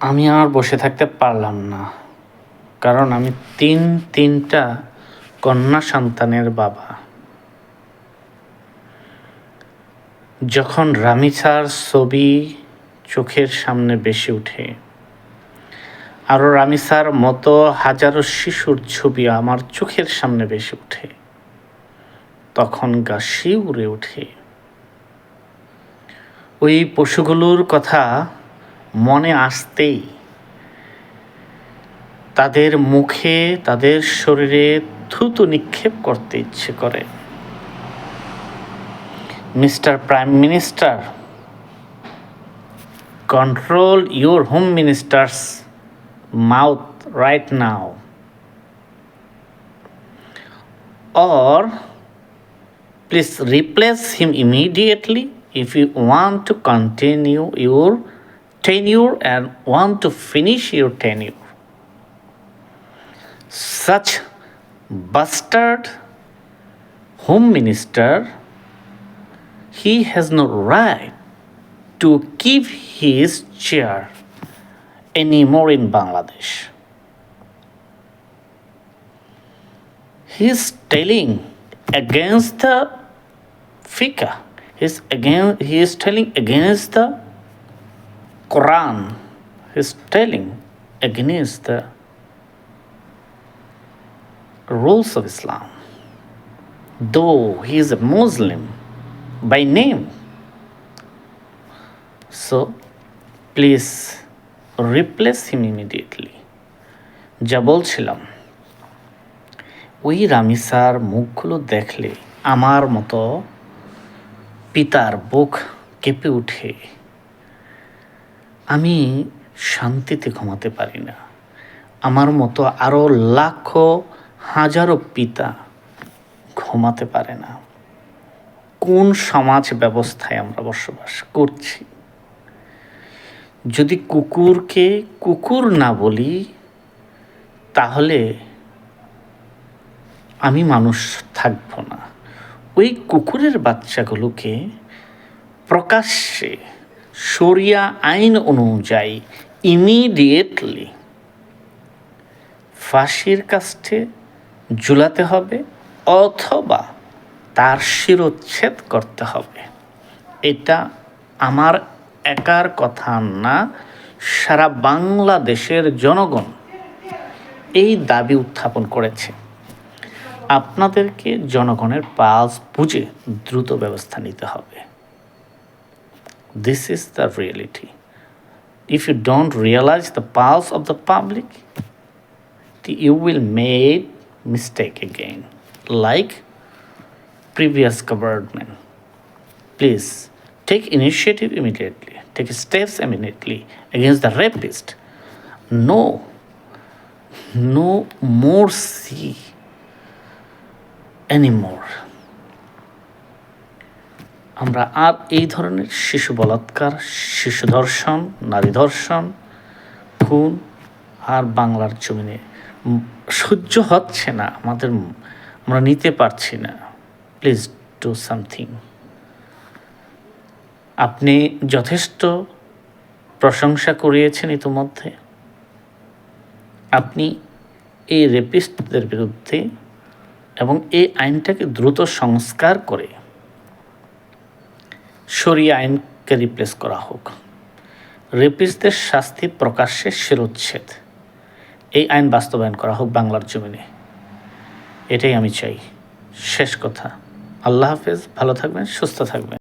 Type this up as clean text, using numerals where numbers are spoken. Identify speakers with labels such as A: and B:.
A: আমি আর বসে থাকতে পারলাম না, কারণ আমি তিনটা কন্যা সন্তানের বাবা। যখন রামিসার ছবি চোখের সামনে ভেসে ওঠে, আরও রামিসার মতো হাজারো শিশুর ছবি আমার চোখের সামনে ভেসে ওঠে, তখন গা শিউরে ওঠে। ওই পশুগুলোর কথা মনে আসতেই তাদের মুখে, তাদের শরীরে থুতু নিক্ষেপ করতে ইচ্ছে করে। Mister prime minister, control your home minister's mouth right now, or please replace him immediately if you want to continue your tenure and want to finish your tenure. Such bastard home minister, he has no right to keep his chair anymore in Bangladesh. He is telling against the fiqh. He is telling against the Quran. He is telling against the rules of Islam. Though he is a Muslim by name. So, please replace him immediately. যা বলছিলাম, ওই রামিসার মুখগুলো দেখলে আমার মতো পিতার বুক কেঁপে ওঠে। আমি শান্তিতে ঘুমাতে পারি না। আমার মতো আরও লাখো হাজারো পিতা ঘুমাতে পারে না। কোন সমাজ ব্যবস্থায় আমরা বসবাস করছি? যদি কুকুরকে কুকুর না বলি, তাহলে আমি মানুষ থাকব না। ওই কুকুরের বাচ্চাগুলোকে প্রকাশ্যে শরিয়া আইন অনুযায়ী ইমিডিয়েটলি ফাঁসির কাষ্ঠে ঝুলাতে হবে, অথবা তার শিরচ্ছেদ করতে হবে। এটা আমার একার কথা না, সারা বাংলাদেশের জনগণ এই দাবি উত্থাপন করেছে। আপনাদেরকে জনগণের পালস বুঝে দ্রুত ব্যবস্থা নিতে হবে। This is the reality. If you don't realize the pulse of the public, you will make mistake again, like previous government. Please take initiative immediately. Take steps immediately against the rapist. No mercy anymore. আমরা আর এই ধরনের শিশু বলাৎকার, শিশু ধর্ষণ, নারী ধর্ষণ, খুন আর বাংলার জমিনে সহ্য হচ্ছে না আমাদের, আমরা নিতে পারছি না। Please do something. আপনি যথেষ্ট প্রশংসা করিয়েছেন ইতিমধ্যে। আপনি এই রেপিস্টদের বিরুদ্ধে এবং এই আইনটাকে দ্রুত সংস্কার করে শরিয়া আইনকে রিপ্লেস করা হোক। রেপিস্টদের শাস্তি প্রকাশ্যে শিরচ্ছেদ, এই আইন বাস্তবায়ন করা হোক বাংলার জমিনে। এটাই আমি চাই। শেষ কথা, আল্লাহ হাফেজ। ভালো থাকবেন, সুস্থ থাকবেন।